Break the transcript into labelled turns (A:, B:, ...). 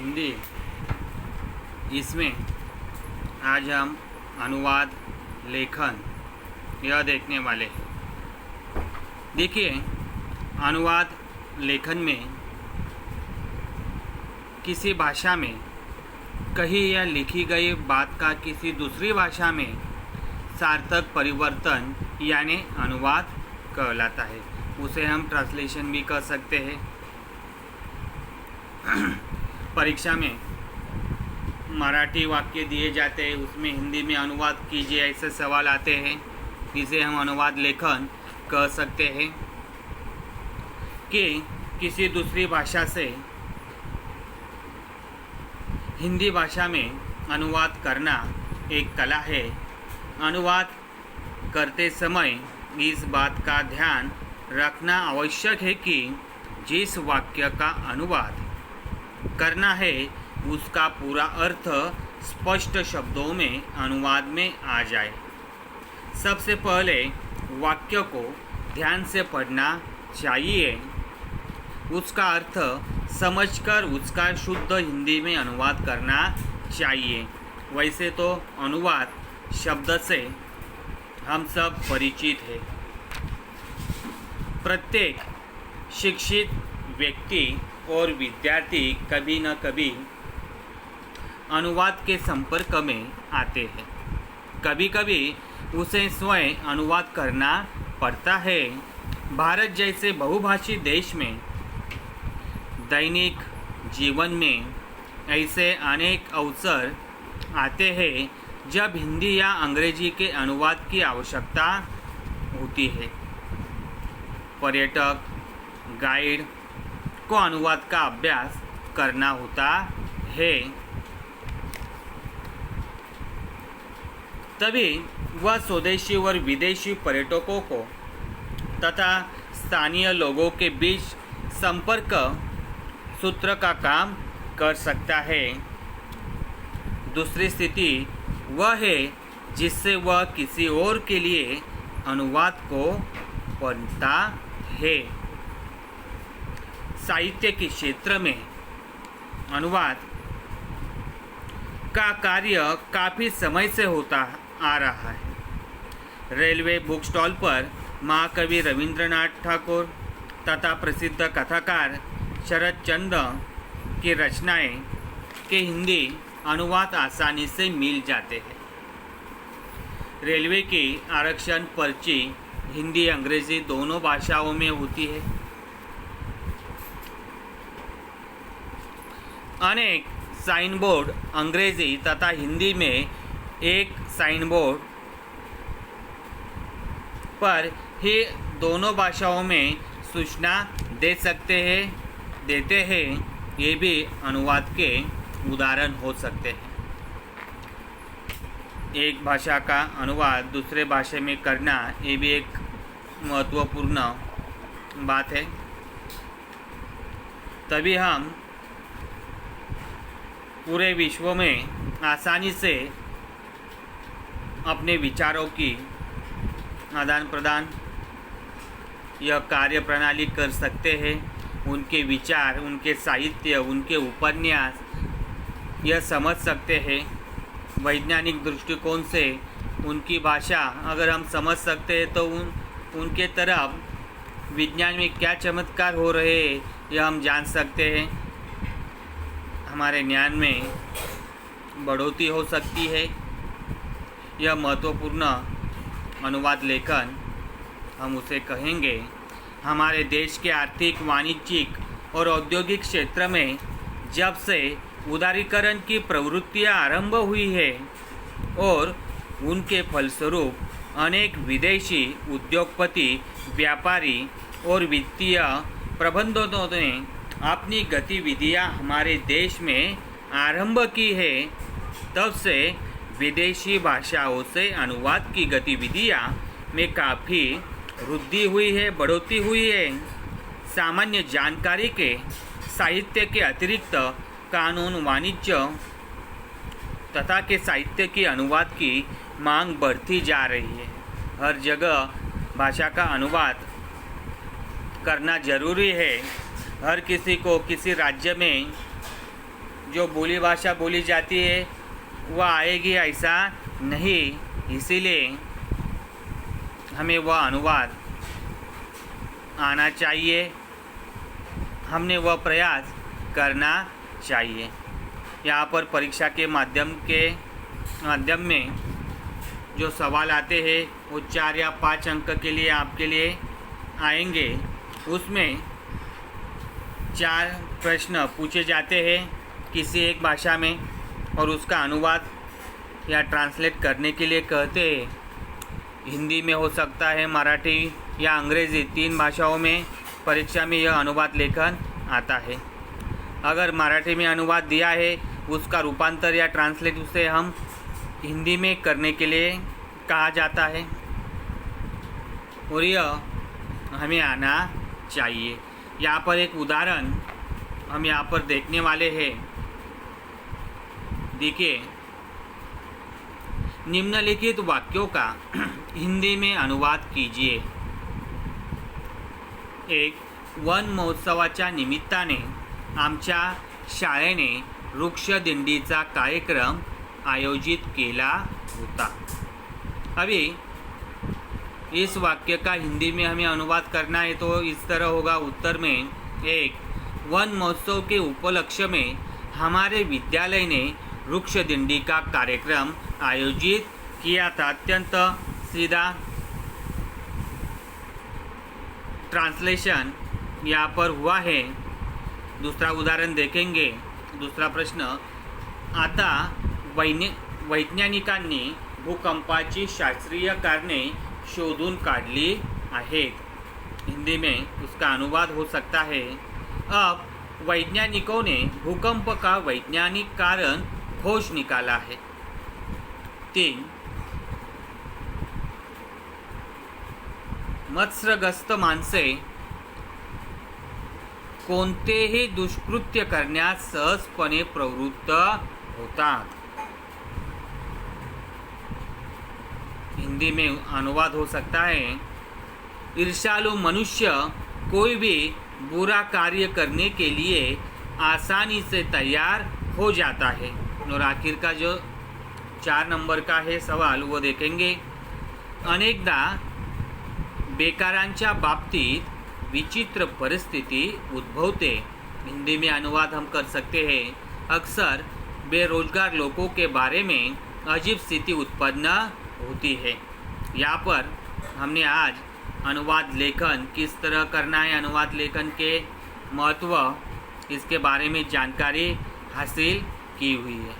A: हिंदी, इसमें आज हम अनुवाद लेखन यह देखने वाले हैं। देखिए, अनुवाद लेखन में किसी भाषा में कही या लिखी गई बात का किसी दूसरी भाषा में सार्थक परिवर्तन यानी अनुवाद कहलाता है। उसे हम ट्रांसलेशन भी कह सकते हैं। परीक्षा में मराठी वाक्य दिए जाते हैं, उसमें हिंदी में अनुवाद कीजिए ऐसे सवाल आते हैं। इसे हम अनुवाद लेखन कह सकते हैं कि किसी दूसरी भाषा से हिंदी भाषा में अनुवाद करना एक कला है। अनुवाद करते समय इस बात का ध्यान रखना आवश्यक है कि जिस वाक्य का अनुवाद करना है उसका पूरा अर्थ स्पष्ट शब्दों में अनुवाद में आ जाए। सबसे पहले वाक्य को ध्यान से पढ़ना चाहिए, उसका अर्थ समझकर उसका शुद्ध हिंदी में अनुवाद करना चाहिए। वैसे तो अनुवाद शब्द से हम सब परिचित हैं। प्रत्येक शिक्षित व्यक्ति और विद्यार्थी कभी न कभी अनुवाद के संपर्क में आते हैं। कभी कभी उसे स्वयं अनुवाद करना पड़ता है। भारत जैसे बहुभाषी देश में दैनिक जीवन में ऐसे अनेक अवसर आते हैं जब हिंदी या अंग्रेजी के अनुवाद की आवश्यकता होती है। पर्यटक, गाइड को अनुवाद का अभ्यास करना होता है, तभी वह स्वदेशी और विदेशी पर्यटकों को तथा स्थानीय लोगों के बीच संपर्क सूत्र का काम कर सकता है। दूसरी स्थिति वह है जिससे वह किसी और के लिए अनुवाद को पढ़ता है। साहित्य के क्षेत्र में अनुवाद का कार्य काफ़ी समय से होता आ रहा है। रेलवे बुक स्टॉल पर महाकवि रविंद्रनाथ ठाकुर तथा प्रसिद्ध कथाकार शरद चंद्र की रचनाएं के हिंदी अनुवाद आसानी से मिल जाते हैं। रेलवे की आरक्षण पर्ची हिंदी अंग्रेजी दोनों भाषाओं में होती है। अनेक साइन बोर्ड अंग्रेजी तथा हिंदी में एक साइन बोर्ड पर ही दोनों भाषाओं में सूचना देते हैं। ये भी अनुवाद के उदाहरण हो सकते हैं। एक भाषा का अनुवाद दूसरे भाषा में करना ये भी एक महत्वपूर्ण बात है। तभी हम पूरे विश्व में आसानी से अपने विचारों की आदान प्रदान यह कार्य प्रणाली कर सकते हैं। उनके विचार, उनके साहित्य, उनके उपन्यास यह समझ सकते हैं। वैज्ञानिक दृष्टिकोण से उनकी भाषा अगर हम समझ सकते हैं तो उनके तरफ विज्ञान में क्या चमत्कार हो रहे हैं यह हम जान सकते हैं। हमारे ज्ञान में बढ़ोतरी हो सकती है। यह महत्वपूर्ण अनुवाद लेखन हम उसे कहेंगे। हमारे देश के आर्थिक, वाणिज्यिक और औद्योगिक क्षेत्र में जब से उदारीकरण की प्रवृत्तियां आरंभ हुई है और उनके फलस्वरूप अनेक विदेशी उद्योगपति, व्यापारी और वित्तीय प्रबंधकों ने अपनी गतिविधियां हमारे देश में आरंभ की है, तब से विदेशी भाषाओं से अनुवाद की गतिविधियां में काफ़ी वृद्धि हुई है, बढ़ोतरी हुई है। सामान्य जानकारी के साहित्य के अतिरिक्त कानून, वाणिज्य तथा के साहित्य की अनुवाद की मांग बढ़ती जा रही है। हर जगह भाषा का अनुवाद करना जरूरी है। हर किसी को किसी राज्य में जो बोली भाषा बोली जाती है वह आएगी ऐसा नहीं, इसीलिए हमें वह अनुवाद आना चाहिए, हमने वह प्रयास करना चाहिए। यहाँ पर परीक्षा के माध्यम में जो सवाल आते हैं वो 4 या 5 अंक के लिए आपके लिए आएंगे। उसमें 4 प्रश्न पूछे जाते हैं किसी एक भाषा में और उसका अनुवाद या ट्रांसलेट करने के लिए कहते हैं। हिंदी में हो सकता है, मराठी या अंग्रेज़ी, 3 भाषाओं में परीक्षा में यह अनुवाद लेखन आता है। अगर मराठी में अनुवाद दिया है उसका रूपांतर या ट्रांसलेट उसे हम हिंदी में करने के लिए कहा जाता है और यह हमें आना चाहिए। यहाँ पर एक उदाहरण हम यहाँ पर देखने वाले हैं। देखिए, निम्नलिखित वाक्यों का हिंदी में अनुवाद कीजिए। 1. वन महोत्सवाच्या निमित्ताने आमच्या शाळेने वृक्षदिंडीचा कार्यक्रम आयोजित केला होता। अभी इस वाक्य का हिंदी में हमें अनुवाद करना है तो इस तरह होगा। उत्तर में 1. वन महोत्सव के उपलक्ष्य में हमारे विद्यालय ने वृक्षदिंडी का कार्यक्रम आयोजित किया था। अत्यंत सीधा ट्रांसलेशन यहाँ पर हुआ है। दूसरा उदाहरण देखेंगे। दूसरा प्रश्न, आता वैज्ञानिकांनी भूकंपाची शास्त्रीय कारणे शोधून काढली आहेत। हिंदी में उसका अनुवाद हो सकता है, अब वैज्ञानिकों ने भूकंप का वैज्ञानिक कारण खोज निकाला है। 3. मत्स्यग्रस्त माणसे कोणतेही दुष्कृत्य करण्यास सहजपणे प्रवृत्त होतात। हिंदी में अनुवाद हो सकता है, ईर्ष्यालु मनुष्य कोई भी बुरा कार्य करने के लिए आसानी से तैयार हो जाता है। और आखिर का जो 4 नंबर का है सवाल वो देखेंगे। अनेकदा बेकारांच्या बाबतीत विचित्र परिस्थिति उद्भवते। हिंदी में अनुवाद हम कर सकते हैं, अक्सर बेरोजगार लोगों के बारे में अजीब स्थिति उत्पन्न होती है। यहाँ पर हमने आज अनुवाद लेखन किस तरह करना है, अनुवाद लेखन के महत्व, इसके बारे में जानकारी हासिल की हुई है।